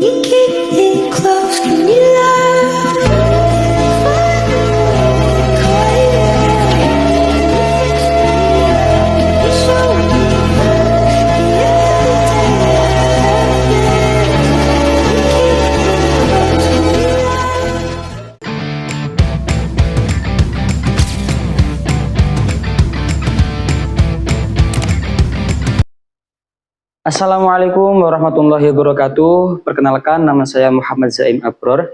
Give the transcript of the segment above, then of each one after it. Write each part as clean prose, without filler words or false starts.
you keep me close, can you love? Assalamualaikum warahmatullahi wabarakatuh. Perkenalkan, nama saya Muhammad Zaim Abror.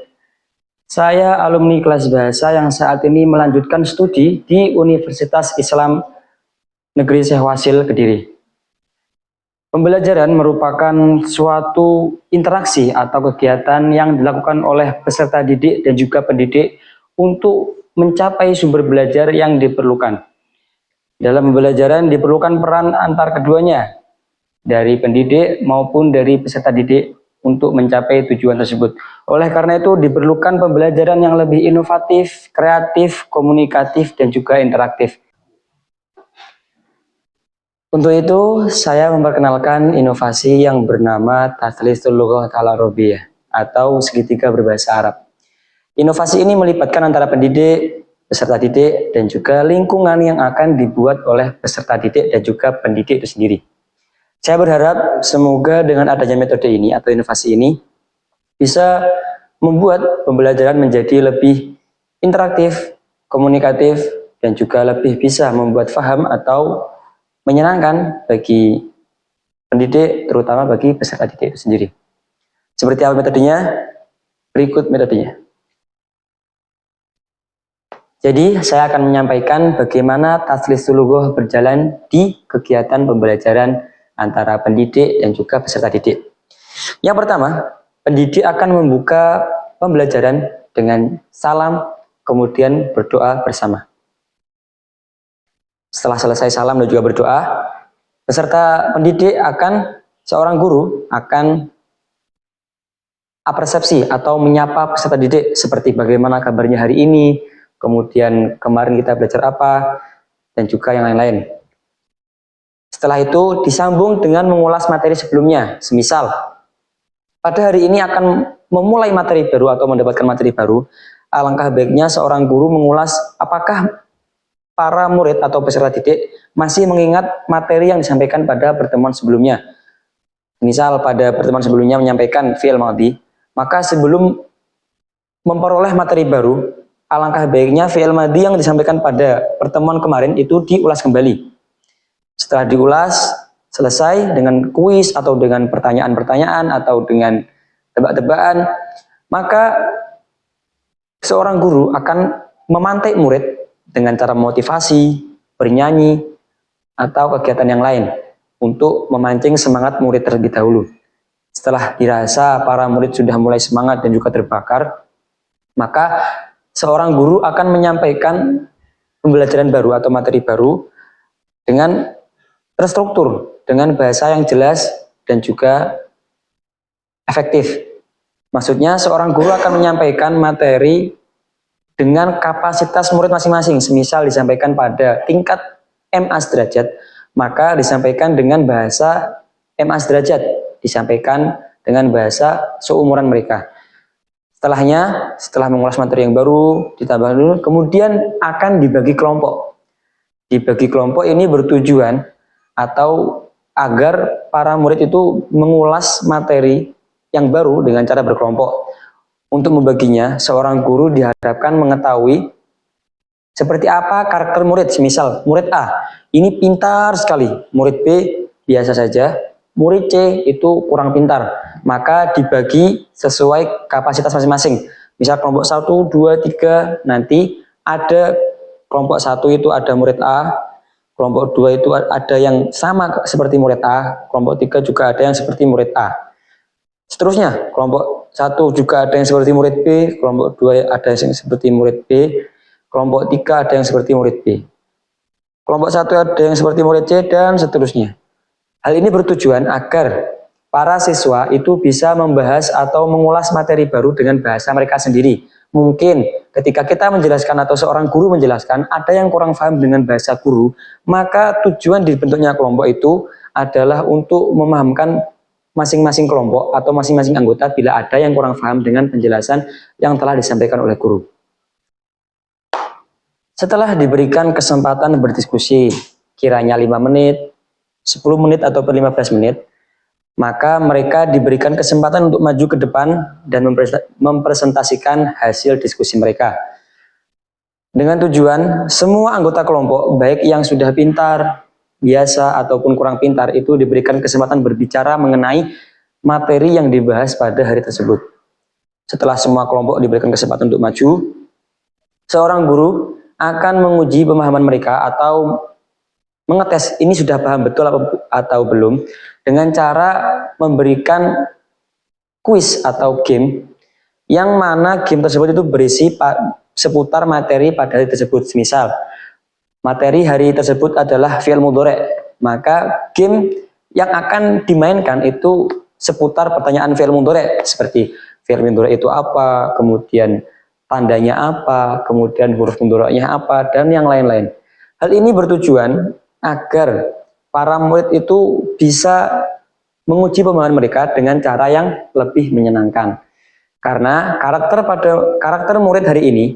Saya alumni kelas bahasa yang saat ini melanjutkan studi di Universitas Islam Negeri Syekh Wasil, Kediri. Pembelajaran merupakan suatu interaksi atau kegiatan yang dilakukan oleh peserta didik dan juga pendidik untuk mencapai sumber belajar yang diperlukan. Dalam pembelajaran diperlukan peran antar keduanya, dari pendidik maupun dari peserta didik untuk mencapai tujuan tersebut. Oleh karena itu diperlukan pembelajaran yang lebih inovatif, kreatif, komunikatif, dan juga interaktif. Untuk itu saya memperkenalkan inovasi yang bernama Tathlisul Lughah Al-Arabiyyah atau segitiga berbahasa Arab. Inovasi ini melibatkan antara pendidik, peserta didik, dan juga lingkungan yang akan dibuat oleh peserta didik dan juga pendidik itu sendiri. Saya berharap semoga dengan adanya metode ini atau inovasi ini bisa membuat pembelajaran menjadi lebih interaktif, komunikatif, dan juga lebih bisa membuat paham atau menyenangkan bagi pendidik, terutama bagi peserta didik itu sendiri. Seperti apa metodenya? Berikut metodenya. Jadi saya akan menyampaikan bagaimana Tathlisul Lughah berjalan di kegiatan pembelajaran antara pendidik dan juga peserta didik. Yang pertama, pendidik akan membuka pembelajaran dengan salam, kemudian berdoa bersama. Setelah selesai salam dan juga berdoa, peserta pendidik seorang guru akan apersepsi atau menyapa peserta didik seperti bagaimana kabarnya hari ini, kemudian kemarin kita belajar apa, dan juga yang lain-lain. Setelah itu disambung dengan mengulas materi sebelumnya. Semisal, pada hari ini akan memulai materi baru atau mendapatkan materi baru, alangkah baiknya seorang guru mengulas apakah para murid atau peserta didik masih mengingat materi yang disampaikan pada pertemuan sebelumnya. Misal pada pertemuan sebelumnya menyampaikan fi'il madhi, maka sebelum memperoleh materi baru, alangkah baiknya fi'il madhi yang disampaikan pada pertemuan kemarin itu diulas kembali. Setelah diulas, selesai dengan kuis atau dengan pertanyaan-pertanyaan atau dengan tebak-tebakan, maka seorang guru akan memantik murid dengan cara motivasi, bernyanyi, atau kegiatan yang lain untuk memancing semangat murid terlebih dahulu. Setelah dirasa para murid sudah mulai semangat dan juga terbakar, maka seorang guru akan menyampaikan pembelajaran baru atau materi baru dengan terstruktur, dengan bahasa yang jelas dan juga efektif. Maksudnya seorang guru akan menyampaikan materi dengan kapasitas murid masing-masing. Semisal disampaikan pada tingkat MA sederajat, maka disampaikan dengan bahasa MA sederajat, disampaikan dengan bahasa seumuran mereka. Setelah mengulas materi yang baru, ditambah dulu, kemudian akan dibagi kelompok. Dibagi kelompok ini bertujuan atau agar para murid itu mengulas materi yang baru dengan cara berkelompok. Untuk membaginya, seorang guru diharapkan mengetahui seperti apa karakter murid. Semisal, murid A ini pintar sekali, murid B biasa saja, murid C itu kurang pintar. Maka dibagi sesuai kapasitas masing-masing. Misal kelompok 1, 2, 3, nanti ada kelompok 1 itu ada murid A, kelompok 2 itu ada yang sama seperti murid A, kelompok 3 juga ada yang seperti murid A. Seterusnya, kelompok 1 juga ada yang seperti murid B, kelompok 2 ada yang seperti murid B, kelompok 3 ada yang seperti murid B. Kelompok 1 ada yang seperti murid C, dan seterusnya. Hal ini bertujuan agar para siswa itu bisa membahas atau mengulas materi baru dengan bahasa mereka sendiri. Mungkin ketika kita menjelaskan atau seorang guru menjelaskan, ada yang kurang paham dengan bahasa guru, maka tujuan dibentuknya kelompok itu adalah untuk memahamkan masing-masing kelompok atau masing-masing anggota bila ada yang kurang paham dengan penjelasan yang telah disampaikan oleh guru. Setelah diberikan kesempatan berdiskusi, kiranya 5 menit, 10 menit ataupun 15 menit, maka mereka diberikan kesempatan untuk maju ke depan dan mempresentasikan hasil diskusi mereka. Dengan tujuan semua anggota kelompok, baik yang sudah pintar, biasa ataupun kurang pintar, itu diberikan kesempatan berbicara mengenai materi yang dibahas pada hari tersebut. Setelah semua kelompok diberikan kesempatan untuk maju, seorang guru akan menguji pemahaman mereka atau mengetes ini sudah paham betul atau belum dengan cara memberikan kuis atau game yang mana game tersebut itu berisi seputar materi pada hari tersebut. Misal materi hari tersebut adalah fi'il mudhari', maka game yang akan dimainkan itu seputar pertanyaan fi'il mudhari', seperti fi'il mudhari' itu apa, kemudian tandanya apa, kemudian huruf mudhari'nya apa, dan yang lain-lain. Hal ini bertujuan agar para murid itu bisa menguji pemahaman mereka dengan cara yang lebih menyenangkan. Karena karakter murid hari ini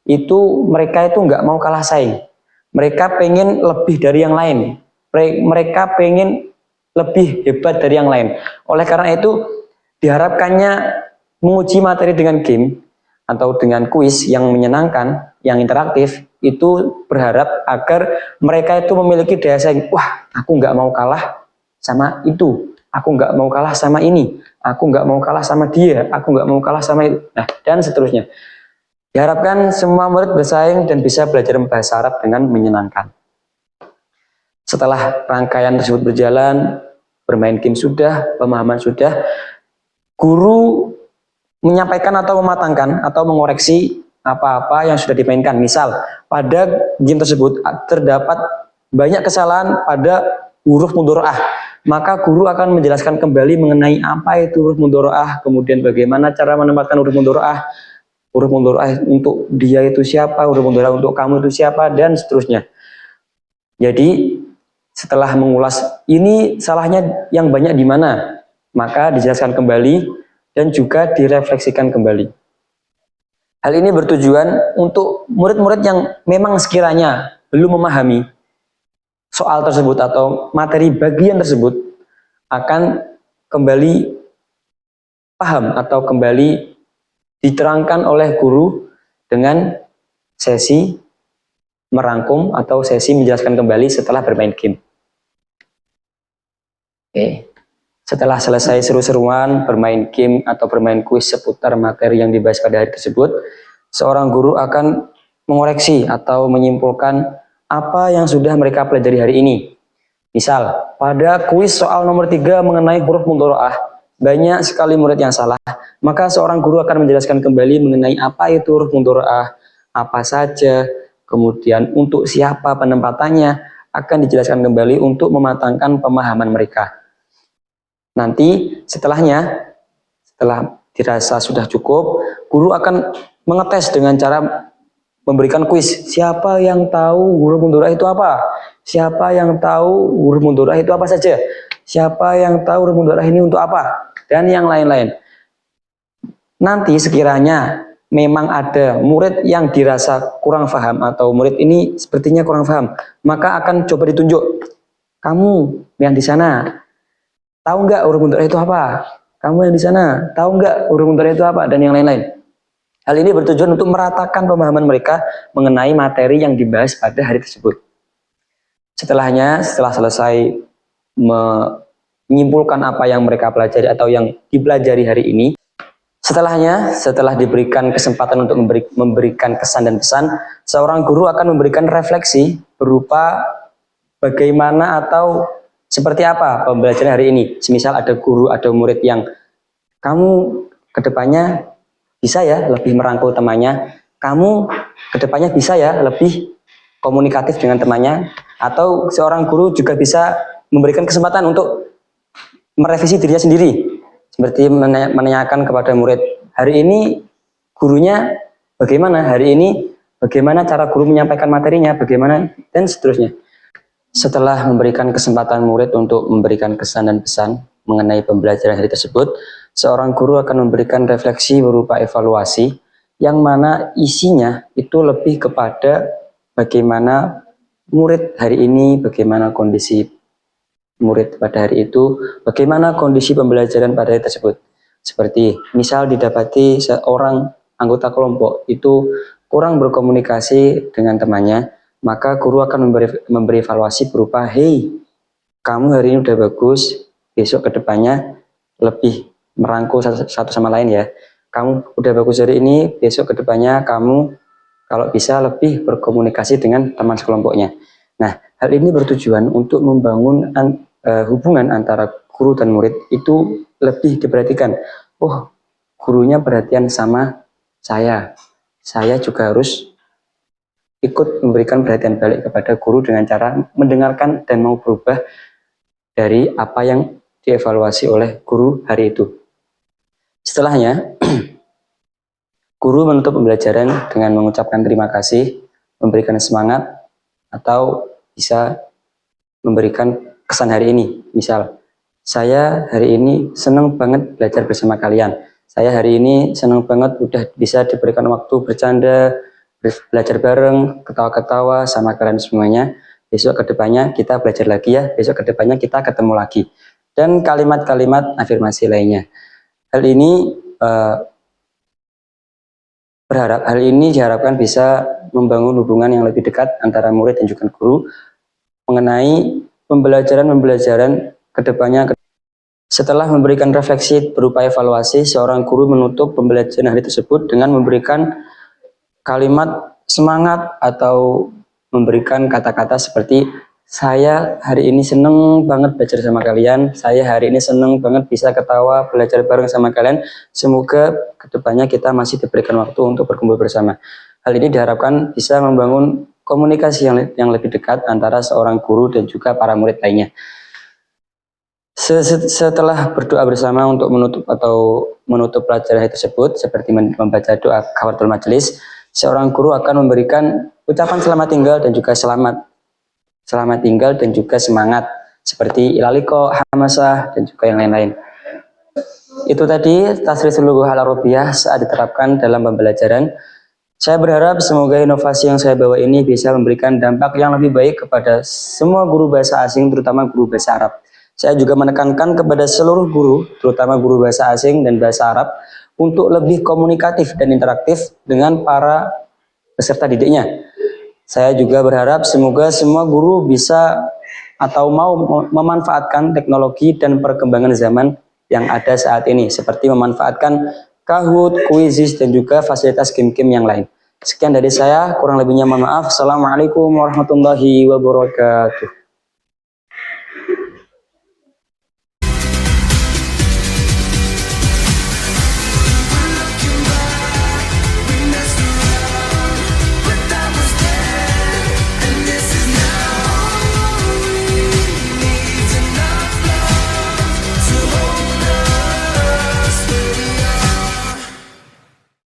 itu mereka itu nggak mau kalah saing. Mereka pengen lebih dari yang lain. Mereka pengen lebih hebat dari yang lain. Oleh karena itu diharapkannya menguji materi dengan game atau dengan kuis yang menyenangkan, yang interaktif, itu berharap agar mereka itu memiliki daya saing. Wah, aku nggak mau kalah sama itu, aku nggak mau kalah sama ini, aku nggak mau kalah sama dia, aku nggak mau kalah sama itu, nah, dan seterusnya. Diharapkan semua murid bersaing dan bisa belajar bahasa Arab dengan menyenangkan. Setelah rangkaian tersebut berjalan, bermain game sudah, pemahaman sudah, guru menyampaikan atau mematangkan atau mengoreksi apa-apa yang sudah dimainkan. Misal pada game tersebut terdapat banyak kesalahan pada huruf mudhari'ah, maka guru akan menjelaskan kembali mengenai apa itu huruf mudhari'ah, kemudian bagaimana cara menempatkan huruf mudhari'ah untuk dia itu siapa, huruf mudhari'ah untuk kamu itu siapa, dan seterusnya. Jadi setelah mengulas ini salahnya yang banyak di mana, maka dijelaskan kembali dan juga direfleksikan kembali. Hal ini bertujuan untuk murid-murid yang memang sekiranya belum memahami soal tersebut atau materi bagian tersebut akan kembali paham atau kembali diterangkan oleh guru dengan sesi merangkum atau sesi menjelaskan kembali setelah bermain game. Oke. Setelah selesai seru-seruan, bermain game atau bermain kuis seputar materi yang dibahas pada hari tersebut, seorang guru akan mengoreksi atau menyimpulkan apa yang sudah mereka pelajari hari ini. Misal, pada kuis soal nomor 3 mengenai huruf mudhari'ah, banyak sekali murid yang salah, maka seorang guru akan menjelaskan kembali mengenai apa itu huruf mudhari'ah, apa saja, kemudian untuk siapa penempatannya, akan dijelaskan kembali untuk mematangkan pemahaman mereka. Nanti setelahnya, setelah dirasa sudah cukup, guru akan mengetes dengan cara memberikan kuis. Siapa yang tahu huruf mudhari'ah itu apa? Siapa yang tahu huruf mudhari'ah itu apa saja? Siapa yang tahu huruf mudhari'ah ini untuk apa? Dan yang lain-lain. Nanti sekiranya memang ada murid yang dirasa kurang paham atau murid ini sepertinya kurang paham, maka akan coba ditunjuk. Kamu yang di sana, tahu nggak huruf mudhari'ah itu apa? Kamu yang di sana, tahu nggak huruf mudhari'ah itu apa? Dan yang lain-lain. Hal ini bertujuan untuk meratakan pemahaman mereka mengenai materi yang dibahas pada hari tersebut. Setelahnya, setelah selesai menyimpulkan apa yang mereka pelajari atau yang dipelajari hari ini, setelah diberikan kesempatan untuk memberikan kesan dan pesan, seorang guru akan memberikan refleksi berupa bagaimana atau seperti apa pembelajaran hari ini. Semisal ada guru, ada murid yang kamu kedepannya bisa ya lebih merangkul temannya, kamu kedepannya bisa ya lebih komunikatif dengan temannya, atau seorang guru juga bisa memberikan kesempatan untuk merevisi dirinya sendiri, seperti menanyakan kepada murid, hari ini gurunya bagaimana, hari ini bagaimana cara guru menyampaikan materinya, bagaimana, dan seterusnya. Setelah memberikan kesempatan murid untuk memberikan kesan dan pesan, mengenai pembelajaran hari tersebut, seorang guru akan memberikan refleksi berupa evaluasi yang mana isinya itu lebih kepada bagaimana murid hari ini, bagaimana kondisi murid pada hari itu, bagaimana kondisi pembelajaran pada hari tersebut. Seperti misal didapati seorang anggota kelompok itu kurang berkomunikasi dengan temannya, maka guru akan memberi evaluasi berupa, hey, kamu hari ini udah bagus, besok kedepannya lebih merangkul satu sama lain ya. Kamu udah bagus hari ini, besok kedepannya kamu kalau bisa lebih berkomunikasi dengan teman sekelompoknya. Nah, hal ini bertujuan untuk membangun hubungan antara guru dan murid itu lebih diperhatikan. Oh, gurunya perhatian sama saya juga harus ikut memberikan perhatian balik kepada guru dengan cara mendengarkan dan mau berubah dari apa yang dievaluasi oleh guru hari itu. Setelahnya, guru menutup pembelajaran dengan mengucapkan terima kasih, memberikan semangat, atau bisa memberikan kesan hari ini. Misal, saya hari ini senang banget belajar bersama kalian. Saya hari ini senang banget udah bisa diberikan waktu bercanda, belajar bareng, ketawa-ketawa sama kalian semuanya. Besok kedepannya kita belajar lagi ya, besok kedepannya kita ketemu lagi. Dan kalimat-kalimat afirmasi lainnya. Hal ini diharapkan bisa membangun hubungan yang lebih dekat antara murid dan juga guru mengenai pembelajaran kedepannya. Setelah memberikan refleksi berupa evaluasi, seorang guru menutup pembelajaran hari tersebut dengan memberikan kalimat semangat atau memberikan kata-kata seperti, saya hari ini seneng banget belajar sama kalian, saya hari ini seneng banget bisa ketawa belajar bareng sama kalian, semoga kedepannya kita masih diberikan waktu untuk berkumpul bersama. Hal ini diharapkan bisa membangun komunikasi yang lebih dekat antara seorang guru dan juga para murid lainnya. Setelah berdoa bersama untuk menutup pelajaran tersebut, seperti membaca doa kafaratul majelis, seorang guru akan memberikan ucapan selamat tinggal dan juga selamat tinggal dan juga semangat, seperti ilaliko, hamasah, dan juga yang lain-lain. Itu tadi tasrisul lughah al-arabiyah saat diterapkan dalam pembelajaran. Saya berharap semoga inovasi yang saya bawa ini bisa memberikan dampak yang lebih baik kepada semua guru bahasa asing, terutama guru bahasa Arab. Saya juga menekankan kepada seluruh guru, terutama guru bahasa asing dan bahasa Arab, untuk lebih komunikatif dan interaktif dengan para peserta didiknya. Saya juga berharap semoga semua guru bisa atau mau memanfaatkan teknologi dan perkembangan zaman yang ada saat ini, seperti memanfaatkan Kahoot, Quizizz, dan juga fasilitas game-game yang lain. Sekian dari saya, kurang lebihnya mohon maaf. Assalamualaikum warahmatullahi wabarakatuh.